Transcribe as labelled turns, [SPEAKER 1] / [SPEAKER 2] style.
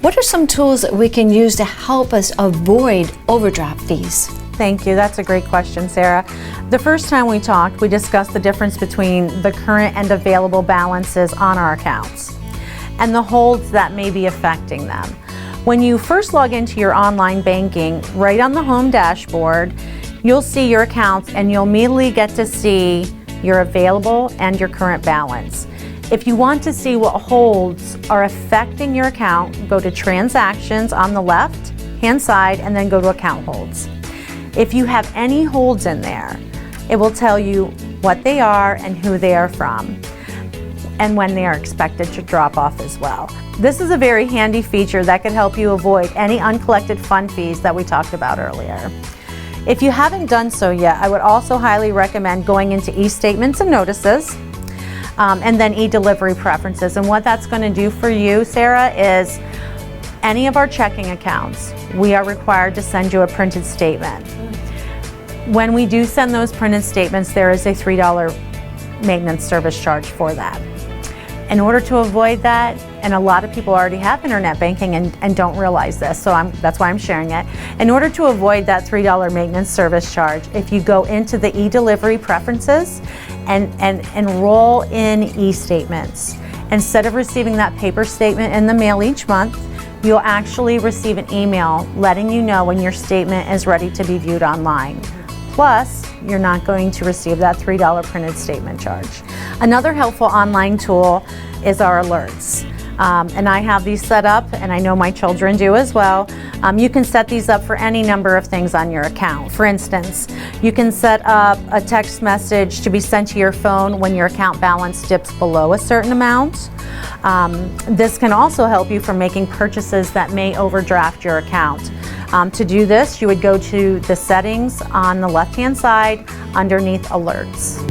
[SPEAKER 1] What are some tools that we can use to help us avoid overdraft fees?
[SPEAKER 2] Thank you. That's a great question, Sarah. The first time we talked, we discussed the difference between the current and available balances on our accounts and the holds that may be affecting them. When you first log into your online banking, right on the home dashboard, you'll see your accounts and you'll immediately get to see your available and your current balance. If you want to see what holds are affecting your account, go to Transactions on the left-hand side and then go to Account Holds. If you have any holds in there, it will tell you what they are and who they are from, and when they are expected to drop off as well. This is a very handy feature that could help you avoid any uncollected fund fees that we talked about earlier. If you haven't done so yet, I would also highly recommend going into e-statements and notices, and then e-delivery preferences. And what that's going to do for you, Sarah, is any of our checking accounts, we are required to send you a printed statement. When we do send those printed statements, there is a $3 maintenance service charge for that. In order to avoid that, and a lot of people already have internet banking and don't realize this, so that's why I'm sharing it. In order to avoid that $3 maintenance service charge, if you go into the e-delivery preferences and enroll in e-statements, instead of receiving that paper statement in the mail each month, you'll actually receive an email letting you know when your statement is ready to be viewed online. Plus, you're not going to receive that $3 printed statement charge. Another helpful online tool is our alerts. And I have these set up, and I know my children do as well. You can set these up for any number of things on your account. For instance, you can set up a text message to be sent to your phone when your account balance dips below a certain amount. This can also help you from making purchases that may overdraft your account. To do this, you would go to the settings on the left-hand side underneath alerts.